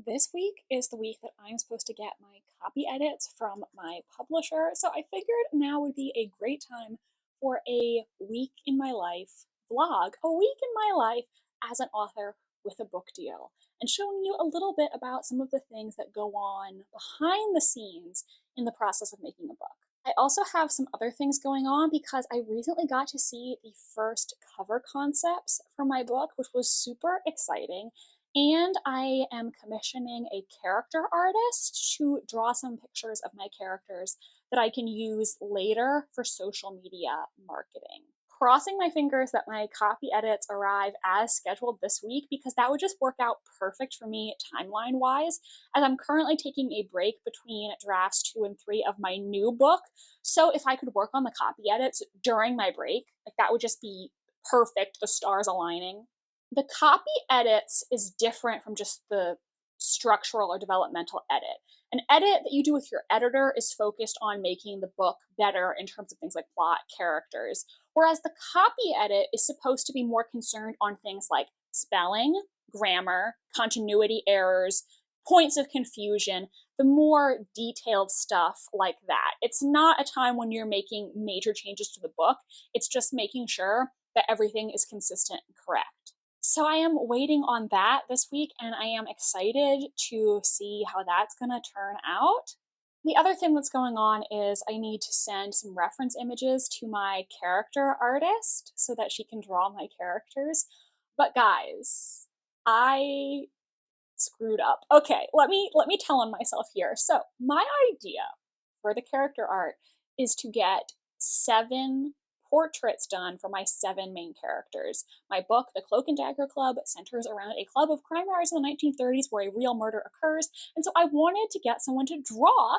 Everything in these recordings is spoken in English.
this week is the week that I'm supposed to get my copy edits from my publisher, so I figured now would be a great time for a week in my life vlog, a week in my life as an author with a book deal, and showing you a little bit about some of the things that go on behind the scenes in the process of making a book. I also have some other things going on because I recently got to see the first cover concepts for my book, which was super exciting. And I am commissioning a character artist to draw some pictures of my characters that I can use later for social media marketing. Crossing my fingers that my copy edits arrive as scheduled this week because that would just work out perfect for me timeline-wise, as I'm currently taking a break between drafts 2 and 3 of my new book. So if I could work on the copy edits during my break, like that would just be perfect, the stars aligning. The copy edits is different from just the structural or developmental edit. An edit that you do with your editor is focused on making the book better in terms of things like plot, characters, whereas the copy edit is supposed to be more concerned on things like spelling, grammar, continuity errors, points of confusion, the more detailed stuff like that. It's not a time when you're making major changes to the book. It's just making sure that everything is consistent and correct. So I am waiting on that this week, and I am excited to see how that's going to turn out. The other thing that's going on is I need to send some reference images to my character artist so that she can draw my characters. But guys, I screwed up. Okay, let me tell on myself here. So my idea for the character art is to get 7 portraits done for my 7 main characters. My book, The Cloak and Dagger Club, centers around a club of crime writers in the 1930s where a real murder occurs, and so I wanted to get someone to draw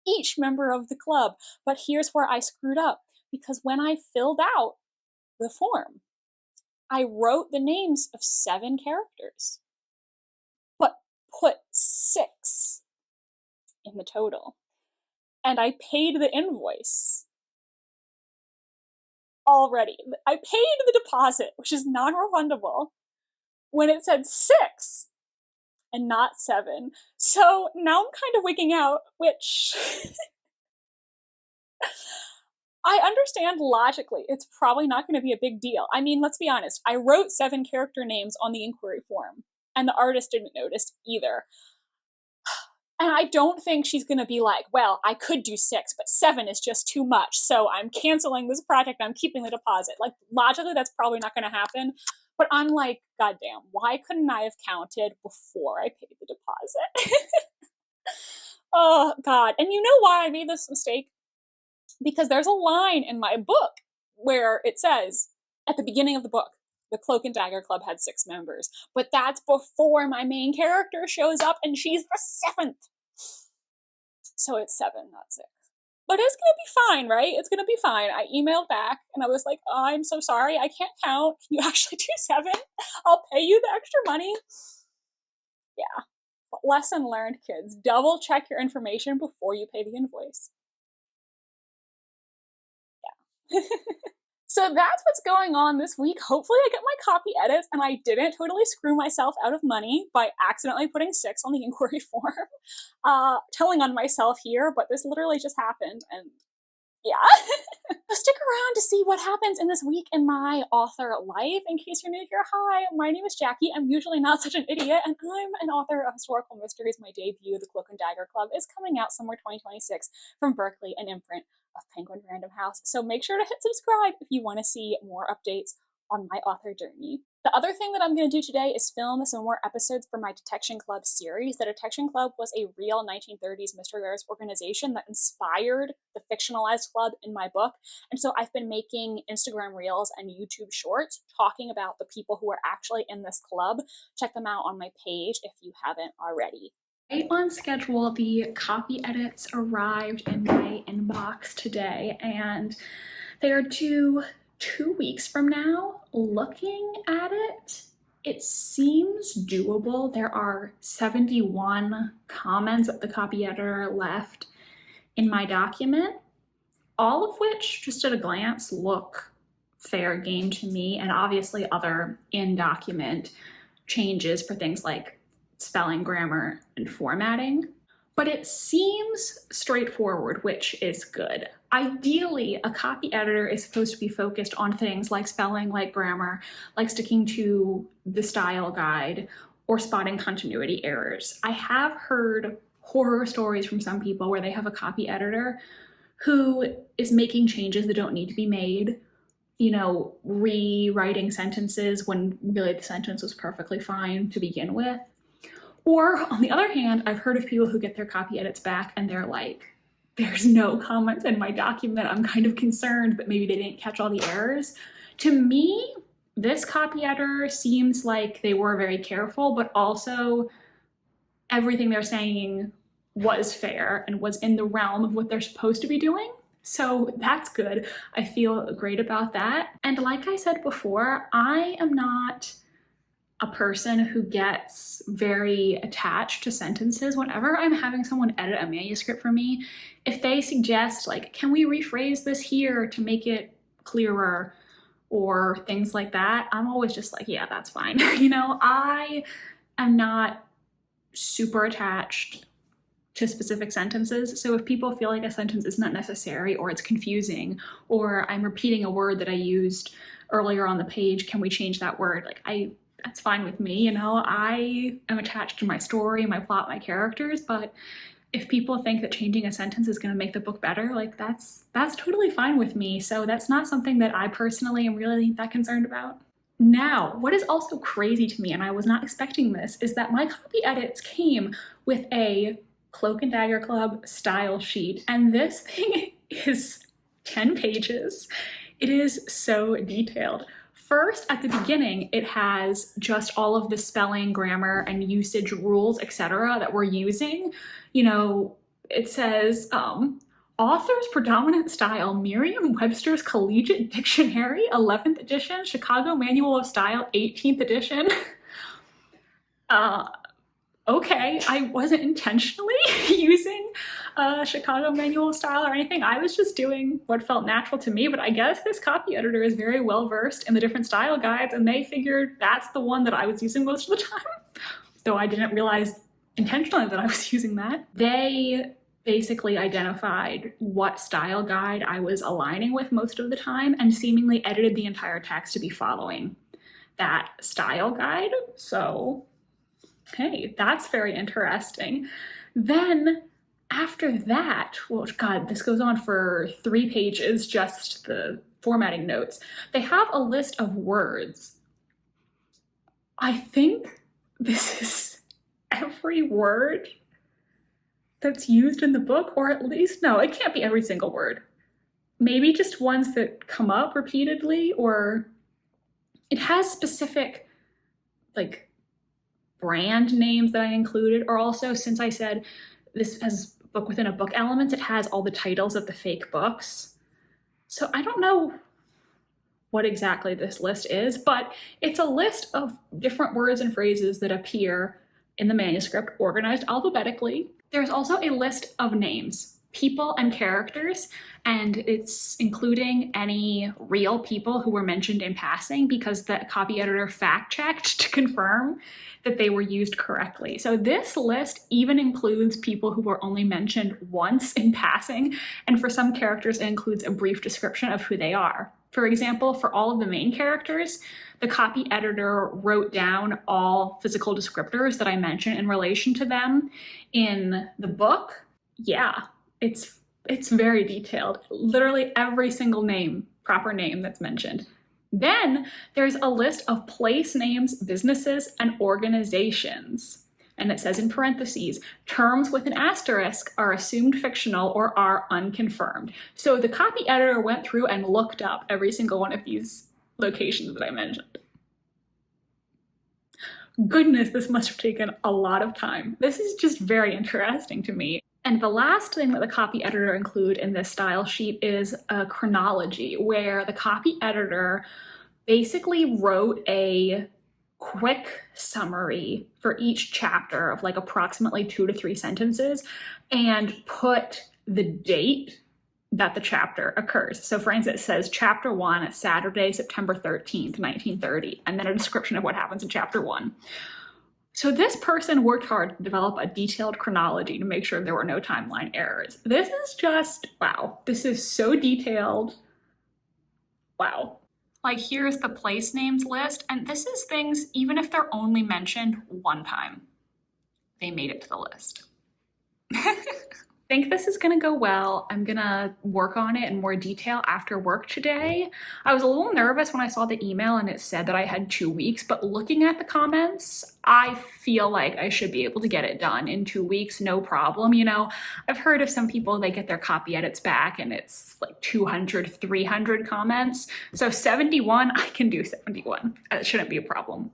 each member of the club. But here's where I screwed up, because when I filled out the form, I wrote the names of 7 characters, but put 6 in the total. And I paid the invoice already. I paid the deposit, which is non-refundable, when it said 6 and not 7. So now I'm kind of wigging out, which I understand logically. It's probably not going to be a big deal. I mean, let's be honest. I wrote 7 character names on the inquiry form, and the artist didn't notice either. And I don't think she's going to be like, well, I could do 6, but 7 is just too much, so I'm canceling this project, I'm keeping the deposit. Like, logically, that's probably not going to happen. But I'm like, goddamn, why couldn't I have counted before I paid the deposit? Oh, God. And you know why I made this mistake? Because there's a line in my book where it says, at the beginning of the book, the Cloak and Dagger Club had 6 members. But that's before my main character shows up, and she's the 7th. So it's 7, not 6. But it's gonna be fine, right? It's gonna be fine. I emailed back and I was like, oh, I'm so sorry, I can't count. Can you actually do 7? I'll pay you the extra money. Yeah. But lesson learned, kids. Double check your information before you pay the invoice. Yeah. So that's what's going on this week. Hopefully I get my copy edits and I didn't totally screw myself out of money by accidentally putting 6 on the inquiry form. Telling on myself here, but this literally just happened, and yeah. So stick around to see what happens in this week in my author life. In case you're new here, hi, my name is Jackie. I'm usually not such an idiot, and I'm an author of historical mysteries. My debut, The Cloak and Dagger Club, is coming out somewhere 2026 from Berkeley, an imprint of Penguin Random House. So make sure to hit subscribe if you want to see more updates on my author journey. The other thing that I'm going to do today is film some more episodes for my Detection Club series. The Detection Club was a real 1930s mystery writers organization that inspired the fictionalized club in my book. And so I've been making Instagram reels and YouTube shorts talking about the people who are actually in this club. Check them out on my page if you haven't already. Right on schedule, the copy edits arrived in my inbox today, and they are due 2 weeks from now. Looking at it, it seems doable. There are 71 comments that the copy editor left in my document, all of which, just at a glance, look fair game to me, and obviously other in-document changes for things like spelling, grammar, and formatting. But it seems straightforward, which is good. Ideally, a copy editor is supposed to be focused on things like spelling, like grammar, like sticking to the style guide, or spotting continuity errors. I have heard horror stories from some people where they have a copy editor who is making changes that don't need to be made, rewriting sentences when really the sentence was perfectly fine to begin with. Or on the other hand, I've heard of people who get their copy edits back and they're like, there's no comments in my document. I'm kind of concerned that maybe they didn't catch all the errors. To me, this copy editor seems like they were very careful, but also everything they're saying was fair and was in the realm of what they're supposed to be doing. So that's good. I feel great about that. And like I said before, I am not a person who gets very attached to sentences. Whenever I'm having someone edit a manuscript for me, if they suggest like, can we rephrase this here to make it clearer or things like that, I'm always just like, yeah, that's fine. I am not super attached to specific sentences. So if people feel like a sentence is not necessary or it's confusing or I'm repeating a word that I used earlier on the page, can we change that word? That's fine with me, I am attached to my story, my plot, my characters, but if people think that changing a sentence is going to make the book better, that's totally fine with me. So that's not something that I personally am really that concerned about. Now, what is also crazy to me, and I was not expecting this, is that my copy edits came with a Cloak and Dagger Club style sheet, and this thing is 10 pages. It is so detailed. First, at the beginning, it has just all of the spelling, grammar, and usage rules, etc. that we're using. It says, author's predominant style, Merriam-Webster's Collegiate Dictionary, 11th edition, Chicago Manual of Style, 18th edition. Okay, I wasn't intentionally using Chicago Manual of Style or anything. I was just doing what felt natural to me, but I guess this copy editor is very well versed in the different style guides, and they figured that's the one that I was using most of the time, though I didn't realize intentionally that I was using that. They basically identified what style guide I was aligning with most of the time and seemingly edited the entire text to be following that style guide. So hey, that's very interesting. Then after that, well, God, this goes on for 3 pages, just the formatting notes. They have a list of words. I think this is every word that's used in the book, or at least, no, it can't be every single word. Maybe just ones that come up repeatedly, or it has specific, brand names that I included, or also, since I said this has book within a book elements, it has all the titles of the fake books. So I don't know what exactly this list is, but it's a list of different words and phrases that appear in the manuscript, organized alphabetically. There's also a list of names, people and characters, and it's including any real people who were mentioned in passing because the copy editor fact-checked to confirm that they were used correctly. So this list even includes people who were only mentioned once in passing, and for some characters it includes a brief description of who they are. For example, for all of the main characters, the copy editor wrote down all physical descriptors that I mentioned in relation to them in the book. Yeah, it's very detailed. Literally every single name, proper name that's mentioned. Then there's a list of place names, businesses, and organizations. And it says in parentheses, terms with an asterisk are assumed fictional or are unconfirmed. So the copy editor went through and looked up every single one of these locations that I mentioned. Goodness, this must have taken a lot of time. This is just very interesting to me. And the last thing that the copy editor include in this style sheet is a chronology, where the copy editor basically wrote a quick summary for each chapter of approximately 2 to 3 sentences and put the date that the chapter occurs. So for instance, it says chapter 1, Saturday, September 13th, 1930, and then a description of what happens in chapter 1. So this person worked hard to develop a detailed chronology to make sure there were no timeline errors. This is just, wow. This is so detailed. Wow. Like, here's the place names list, and this is things, even if they're only mentioned one time, they made it to the list. I think this is gonna go well. I'm gonna work on it in more detail after work today. I was a little nervous when I saw the email and it said that I had 2 weeks, but looking at the comments, I feel like I should be able to get it done in 2 weeks, no problem. You know, I've heard of some people, they get their copy edits back and it's like 200, 300 comments. So 71, I can do 71. It shouldn't be a problem.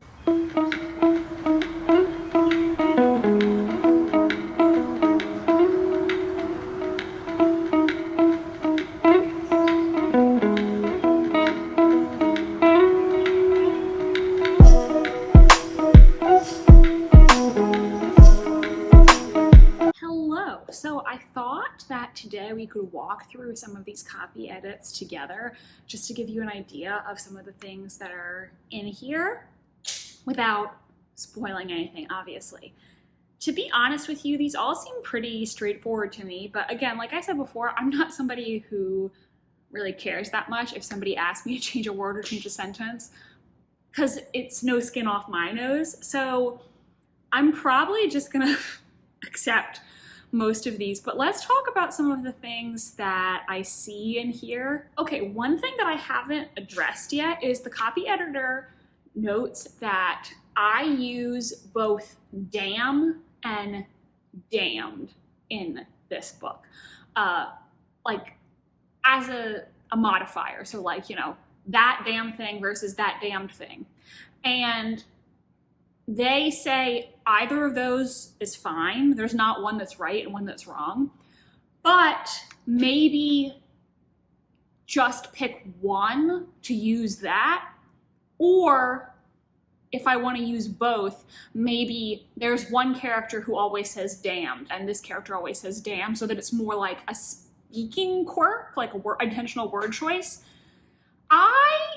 So I thought that today we could walk through some of these copy edits together just to give you an idea of some of the things that are in here without spoiling anything, obviously. To be honest with you, these all seem pretty straightforward to me, but again, like I said before, I'm not somebody who really cares that much if somebody asks me to change a word or change a sentence, because it's no skin off my nose. So I'm probably just gonna accept most of these, but let's talk about some of the things that I see in here. Okay, one thing that I haven't addressed yet is the copy editor notes that I use both damn and damned in this book, like as a modifier. So like, you know, that damn thing versus that damned thing. And they say either of those is fine. There's not one that's right and one that's wrong. But maybe just pick one to use that. Or if I want to use both, maybe there's one character who always says damned and this character always says damn, so that it's more like a speaking quirk, like a intentional word choice. I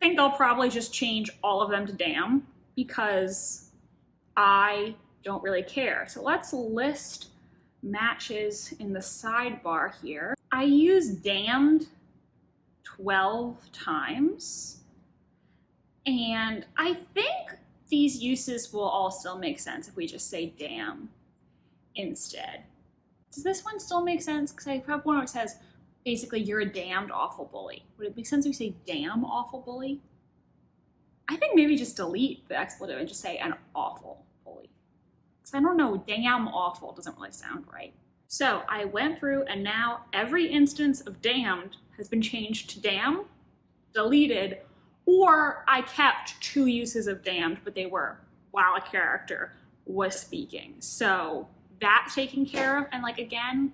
think I'll probably just change all of them to damn, because I don't really care. So let's list matches in the sidebar here. I use damned 12 times. And I think these uses will all still make sense if we just say damn instead. Does this one still make sense? Because I have one where it says, basically, you're a damned awful bully. Would it make sense if we say damn awful bully? I think maybe just delete the expletive and just say an awful bully. Because I don't know, damn awful doesn't really sound right. So I went through and now every instance of damned has been changed to damn, deleted, or I kept 2 uses of damned, but they were while a character was speaking. So that's taken care of. And like, again,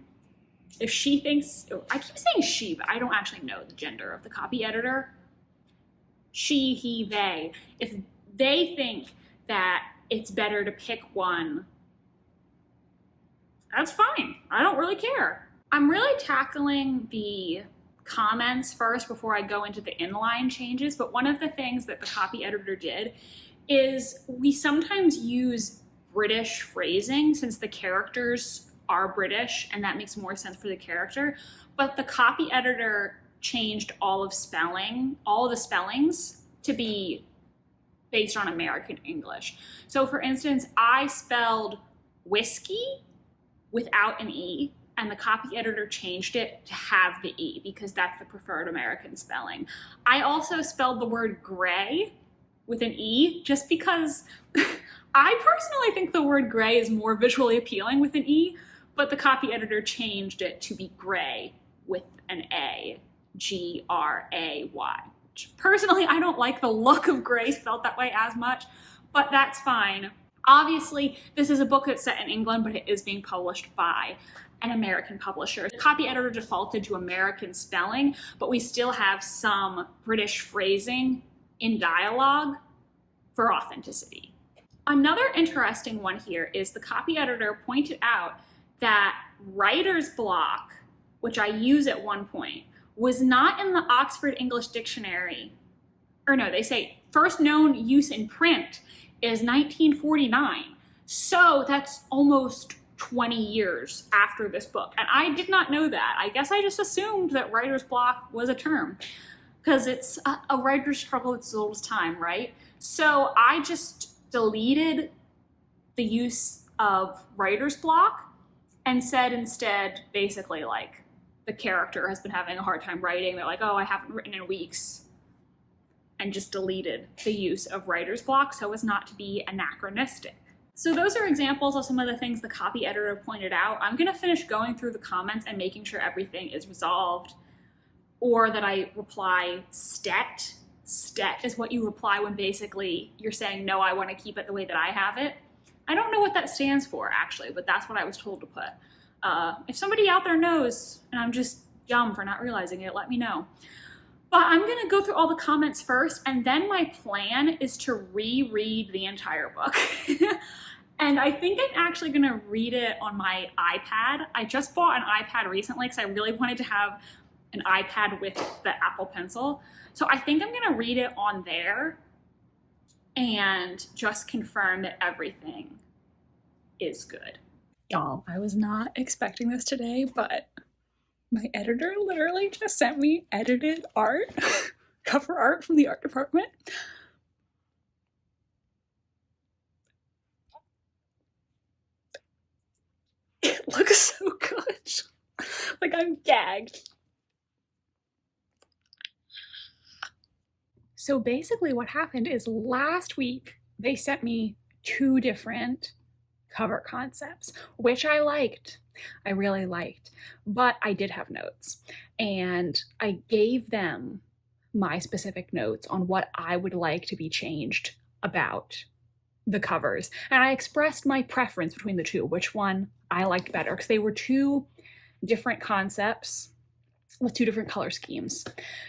if she thinks, I keep saying she, but I don't actually know the gender of the copy editor. She, he, they. If they think that it's better to pick one, that's fine. I don't really care. I'm really tackling the comments first before I go into the inline changes, but one of the things that the copy editor did is we sometimes use British phrasing since the characters are British and that makes more sense for the character, but the copy editor changed all of the spellings to be based on American English. So for instance, I spelled whiskey without an E, and the copy editor changed it to have the E because that's the preferred American spelling. I also spelled the word gray with an E just because I personally think the word gray is more visually appealing with an E, but the copy editor changed it to be gray with an A. G-R-A-Y. Personally, I don't like the look of gray spelled that way as much, but that's fine. Obviously, this is a book that's set in England, but it is being published by an American publisher. The copy editor defaulted to American spelling, but we still have some British phrasing in dialogue for authenticity. Another interesting one here is the copy editor pointed out that writer's block, which I use at one point, was not in the Oxford English Dictionary. Or no, they say first known use in print is 1949. So that's almost 20 years after this book. And I did not know that. I guess I just assumed that writer's block was a term, because it's a writer's struggle, it's as old as time, right? So I just deleted the use of writer's block and said instead, basically, like, the character has been having a hard time writing. They're like, oh, I haven't written in weeks. And just deleted the use of writer's block so as not to be anachronistic. So those are examples of some of the things the copy editor pointed out. I'm gonna finish going through the comments and making sure everything is resolved, or that I reply stet. Stet is what you reply when basically you're saying, no, I wanna keep it the way that I have it. I don't know what that stands for, actually, but that's what I was told to put. If somebody out there knows, and I'm just dumb for not realizing it, let me know. But I'm gonna go through all the comments first, and then my plan is to reread the entire book. And I think I'm actually gonna read it on my iPad. I just bought an iPad recently because I really wanted to have an iPad with the Apple Pencil. So I think I'm gonna read it on there and just confirm that everything is good. Y'all, I was not expecting this today, but my editor literally just sent me edited art, cover art from the art department. It looks so good. Like, I'm gagged. So basically what happened is last week they sent me 2 different cover concepts, which I liked. I really liked, but I did have notes, and I gave them my specific notes on what I would like to be changed about the covers. And I expressed my preference between the 2, which one I liked better, because they were 2 different concepts with 2 different color schemes.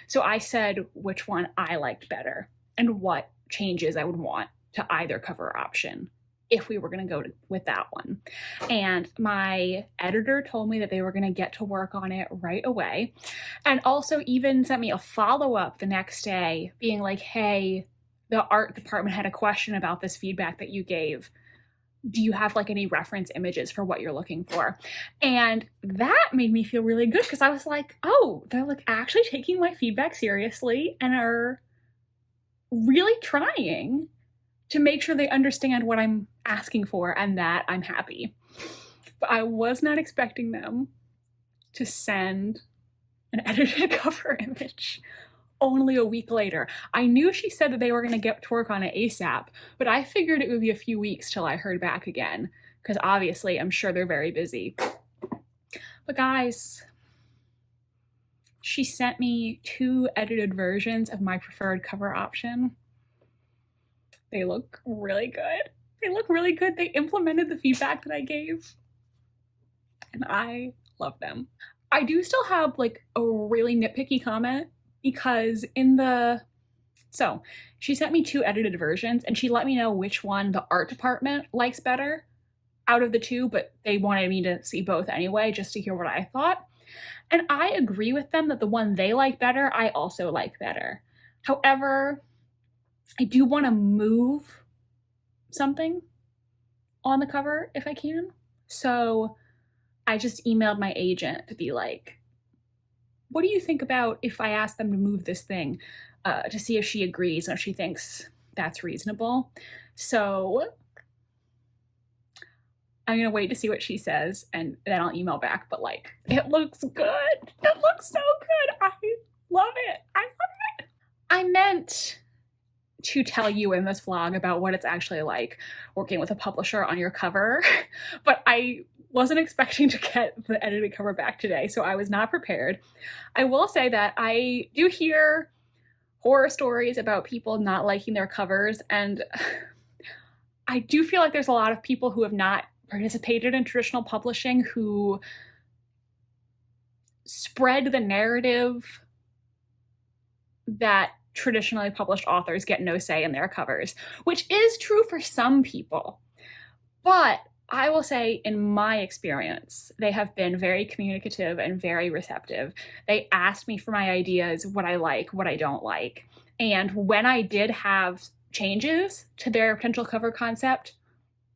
So I said which one I liked better and what changes I would want to either cover option if we were going to go with that one. And my editor told me that they were going to get to work on it right away, and also even sent me a follow-up the next day being like, hey, the art department had a question about this feedback that you gave. Do you have like any reference images for what you're looking for? And that made me feel really good, because I was like, oh, they're like actually taking my feedback seriously and are really trying to make sure they understand what I'm asking for, and that I'm happy. But I was not expecting them to send an edited cover image only a week later. I knew she said that they were going to get to work on it ASAP, but I figured it would be a few weeks till I heard back again, because obviously I'm sure they're very busy. But guys, she sent me 2 edited versions of my preferred cover option. They look really good. They look really good. They implemented the feedback that I gave, and I love them. I do still have like a really nitpicky comment, because so she sent me 2 edited versions, and she let me know which one the art department likes better out of the 2, but they wanted me to see both anyway, just to hear what I thought. And I agree with them that the one they like better, I also like better. However, I do want to move something on the cover if I can. So I just emailed my agent to be like, what do you think about if I ask them to move this thing, to see if she agrees and if she thinks that's reasonable? So I'm gonna wait to see what she says, and then I'll email back. But like, it looks good. It looks so good. I love it. I love it. I meant to tell you in this vlog about what it's actually like working with a publisher on your cover, but I wasn't expecting to get the edited cover back today, so I was not prepared. I will say that I do hear horror stories about people not liking their covers, and I do feel like there's a lot of people who have not participated in traditional publishing who spread the narrative that traditionally published authors get no say in their covers, which is true for some people. But I will say, in my experience, they have been very communicative and very receptive. They asked me for my ideas, what I like, what I don't like. And when I did have changes to their potential cover concept,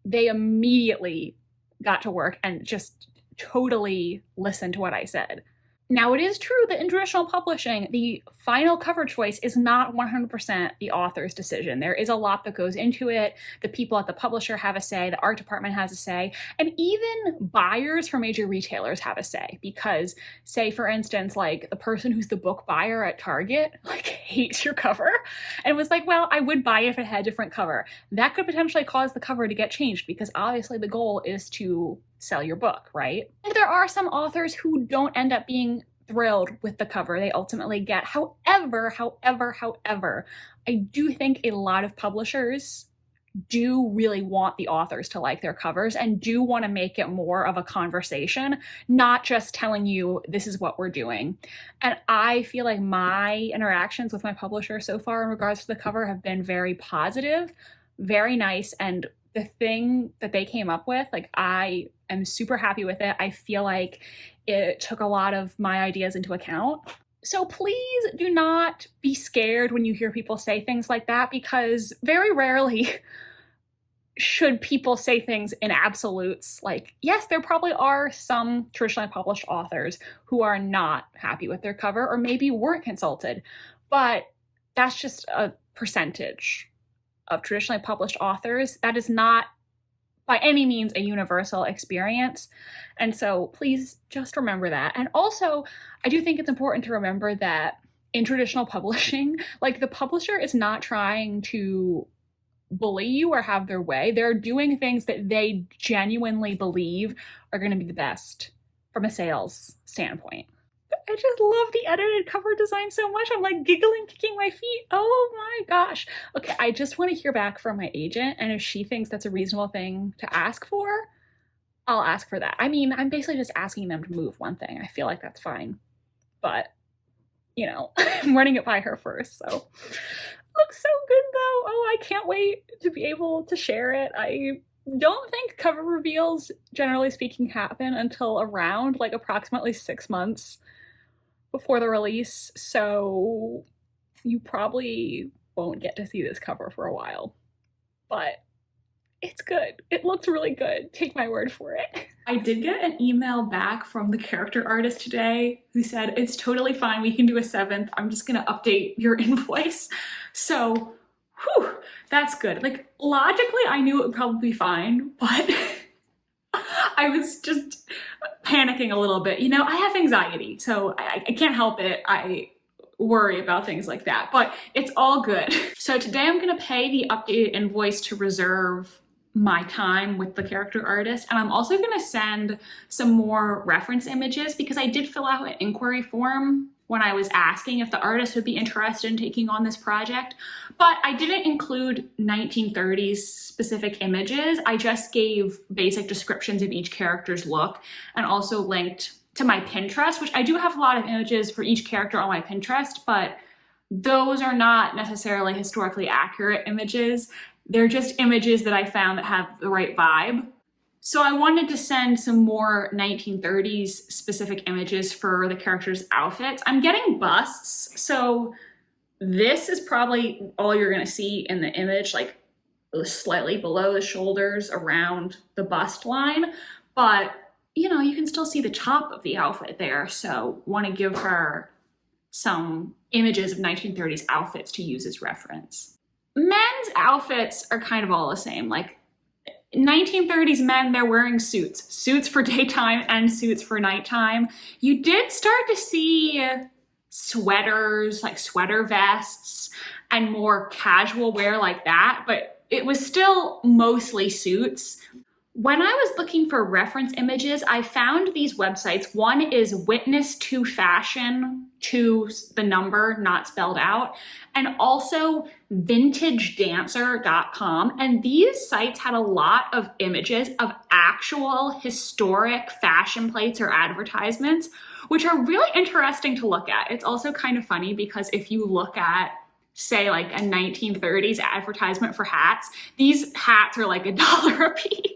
they immediately got to work and just totally listened to what I said. Now, it is true that in traditional publishing, the final cover choice is not 100% the author's decision. There is a lot that goes into it. The people at the publisher have a say, the art department has a say, and even buyers for major retailers have a say. Because, say, for instance, like the person who's the book buyer at Target, like, hates your cover and was like, well, I would buy it if it had a different cover. That could potentially cause the cover to get changed because obviously the goal is to sell your book, right? And there are some authors who don't end up being thrilled with the cover they ultimately get. However, I do think a lot of publishers do really want the authors to like their covers and do want to make it more of a conversation, not just telling you this is what we're doing. And I feel like my interactions with my publisher so far in regards to the cover have been very positive, very nice, and the thing that they came up with, like, I am super happy with it. I feel like it took a lot of my ideas into account. So please do not be scared when you hear people say things like that, because very rarely should people say things in absolutes. Like, yes, there probably are some traditionally published authors who are not happy with their cover or maybe weren't consulted, but that's just a percentage of traditionally published authors. That is not by any means a universal experience. And so please just remember that. And also, I do think it's important to remember that in traditional publishing, like, the publisher is not trying to bully you or have their way. They're doing things that they genuinely believe are going to be the best from a sales standpoint. I just love the edited cover design so much. I'm like giggling, kicking my feet. Oh my gosh. Okay, I just want to hear back from my agent, and if she thinks that's a reasonable thing to ask for, I'll ask for that. I mean, I'm basically just asking them to move one thing. I feel like that's fine. But, you know, I'm running it by her first, so. Looks so good though. Oh, I can't wait to be able to share it. I don't think cover reveals, generally speaking, happen until around like approximately 6 months before the release, so you probably won't get to see this cover for a while, but it's good. It looks really good. Take my word for it. I did get an email back from the character artist today who said, it's totally fine, we can do a 7th. I'm just gonna update your invoice. So, whew, that's good. Like, logically, I knew it would probably be fine, but I was just panicking a little bit. You know, I have anxiety, so I can't help it. I worry about things like that, but it's all good. So today I'm gonna pay the updated invoice to reserve my time with the character artist, and I'm also gonna send some more reference images because I did fill out an inquiry form when I was asking if the artist would be interested in taking on this project, but I didn't include 1930s specific images. I just gave basic descriptions of each character's look and also linked to my Pinterest, which I do have a lot of images for each character on my Pinterest, but those are not necessarily historically accurate images. They're just images that I found that have the right vibe. So I wanted to send some more 1930s specific images for the characters' outfits. I'm getting busts, so this is probably all you're gonna see in the image, like slightly below the shoulders around the bust line, but you know, you can still see the top of the outfit there, so want to give her some images of 1930s outfits to use as reference. Men's outfits are kind of all the same. Like, 1930s men, they're wearing suits for daytime and suits for nighttime. You did start to see sweaters, like sweater vests, and more casual wear like that, but it was still mostly suits. When I was looking for reference images, I found these websites. One is Witness to Fashion, to the number not spelled out, and also vintagedancer.com. And these sites had a lot of images of actual historic fashion plates or advertisements, which are really interesting to look at. It's also kind of funny because if you look at, say, like a 1930s advertisement for hats, these hats are like $1 a piece.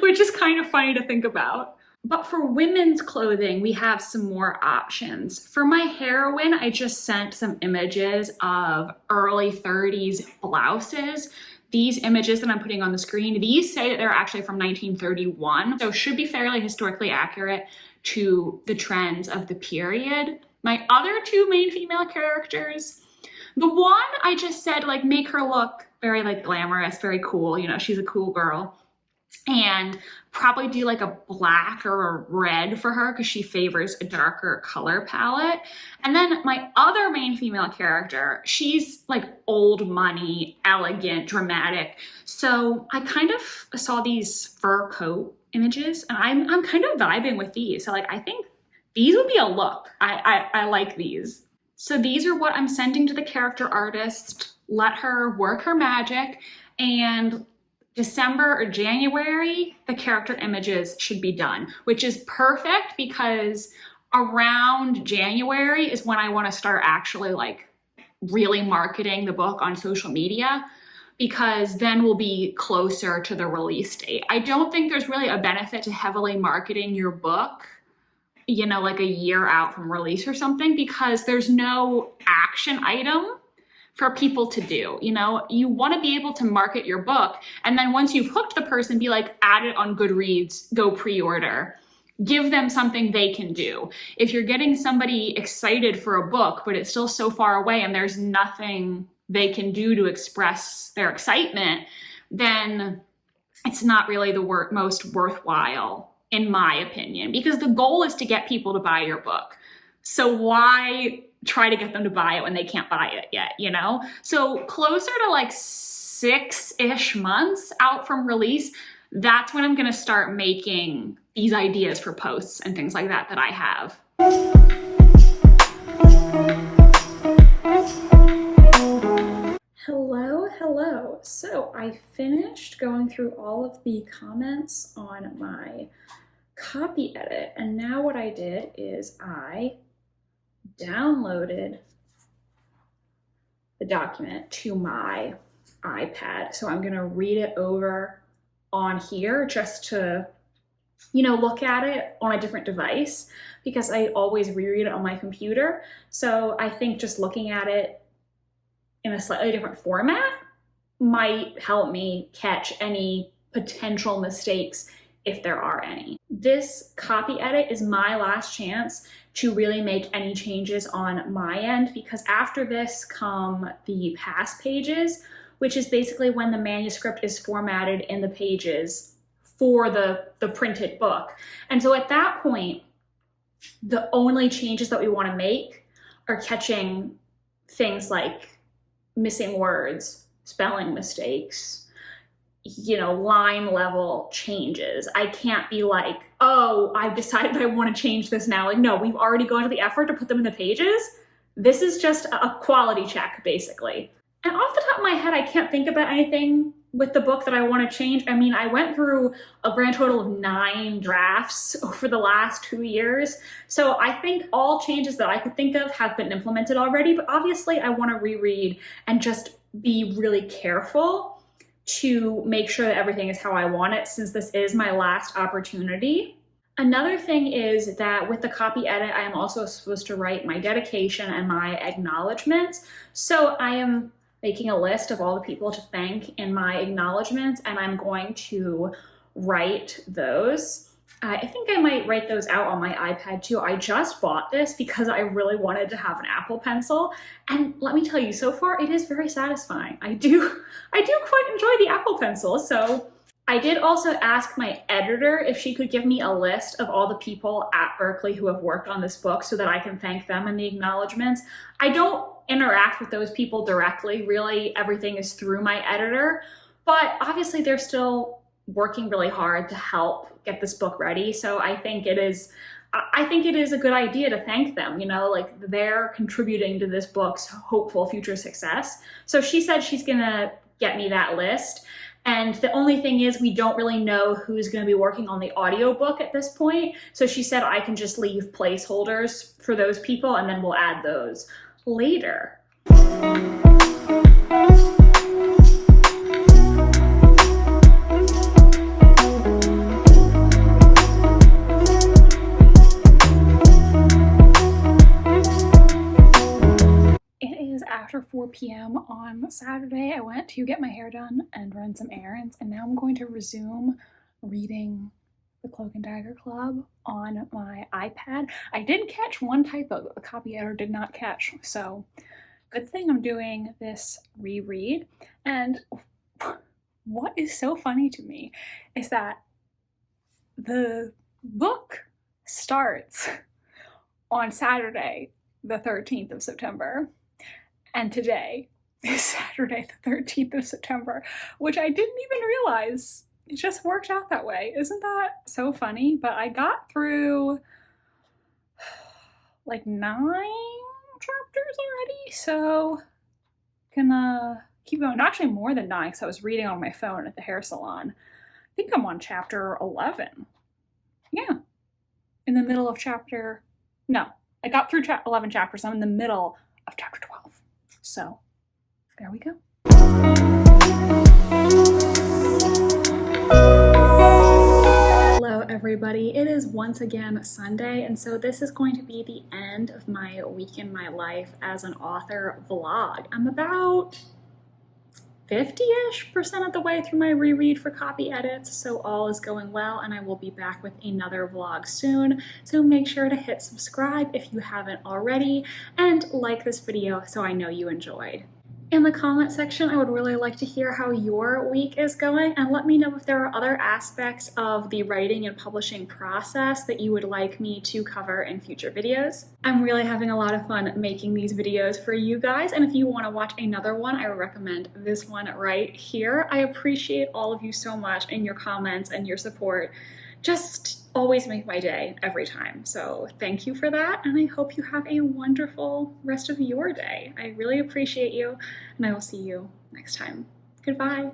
Which is kind of funny to think about. But for women's clothing, we have some more options. For my heroine, I just sent some images of early 30s blouses. These images that I'm putting on the screen, these say that they're actually from 1931, so should be fairly historically accurate to the trends of the period. My other two main female characters, the one I just said, like, make her look very, like, glamorous, very cool, you know, she's a cool girl. And probably do like a black or a red for her because she favors a darker color palette. And then my other main female character, she's like old money, elegant, dramatic. So I kind of saw these fur coat images and I'm kind of vibing with these. So like, I think these would be a look. I like these. So these are what I'm sending to the character artist. Let her work her magic, and December or January, the character images should be done, which is perfect because around January is when I want to start actually like really marketing the book on social media, because then we'll be closer to the release date. I don't think there's really a benefit to heavily marketing your book, you know, like a year out from release or something, because there's no action item for people to do. You know, you want to be able to market your book, and then once you've hooked the person, be like, add it on Goodreads, go pre-order. Give them something they can do. If you're getting somebody excited for a book, but it's still so far away and there's nothing they can do to express their excitement, then it's not really the most worthwhile, in my opinion, because the goal is to get people to buy your book. So why try to get them to buy it when they can't buy it yet, you know? So closer to like 6-ish months out from release, that's when I'm gonna start making these ideas for posts and things like that I have. Hello. So I finished going through all of the comments on my copy edit, and now what I did is I downloaded the document to my iPad. So I'm gonna read it over on here just to, you know, look at it on a different device, because I always reread it on my computer. So I think just looking at it in a slightly different format might help me catch any potential mistakes if there are any. This copy edit is my last chance to really make any changes on my end, because after this come the pass pages, which is basically when the manuscript is formatted in the pages for the printed book. And so at that point, the only changes that we want to make are catching things like missing words, spelling mistakes, you know, line level changes. I can't be like, oh, I've decided I want to change this now. Like, no, we've already gone to the effort to put them in the pages. This is just a quality check, basically. And off the top of my head, I can't think about anything with the book that I want to change. I mean, I went through a grand total of 9 drafts over the last 2 years. So I think all changes that I could think of have been implemented already, but obviously I want to reread and just be really careful to make sure that everything is how I want it, since this is my last opportunity. Another thing is that with the copy edit, I am also supposed to write my dedication and my acknowledgments. So I am making a list of all the people to thank in my acknowledgments, and I'm going to write those. I think I might write those out on my iPad too. I just bought this because I really wanted to have an Apple Pencil, and let me tell you, so far it is very satisfying. I do quite enjoy the Apple Pencil. So I did also ask my editor if she could give me a list of all the people at Berkeley who have worked on this book so that I can thank them in the acknowledgments. I don't interact with those people directly. Really, everything is through my editor, but obviously they're still working really hard to help get this book ready. So I think it is a good idea to thank them, you know, like they're contributing to this book's hopeful future success. So she said she's gonna get me that list. And the only thing is, we don't really know who's going to be working on the audiobook at this point. So she said I can just leave placeholders for those people, and then we'll add those later. p.m. on Saturday. I went to get my hair done and run some errands, and now I'm going to resume reading The Cloak and Dagger Club on my iPad. I did catch one typo that the copy editor did not catch, so good thing I'm doing this reread. And what is so funny to me is that the book starts on Saturday, the 13th of September, and today is Saturday, the 13th of September, which I didn't even realize. It just worked out that way. Isn't that so funny? But I got through like 9 chapters already, so gonna keep going. Actually more than 9, because I was reading on my phone at the hair salon. I think I'm on chapter 11. Yeah. In the middle of chapter... No, I got through 11 chapters. I'm in the middle of chapter 12. So, there we go. Hello everybody, it is once again Sunday, and so this is going to be the end of my week in my life as an author vlog. I'm about 50-ish% of the way through my reread for copy edits, so all is going well, and I will be back with another vlog soon. So make sure to hit subscribe if you haven't already, and like this video so I know you enjoyed. In the comment section, I would really like to hear how your week is going, and let me know if there are other aspects of the writing and publishing process that you would like me to cover in future videos. I'm really having a lot of fun making these videos for you guys, and if you want to watch another one, I would recommend this one right here. I appreciate all of you so much, and your comments and your support just always make my day every time. So thank you for that, and I hope you have a wonderful rest of your day. I really appreciate you, and I will see you next time. Goodbye.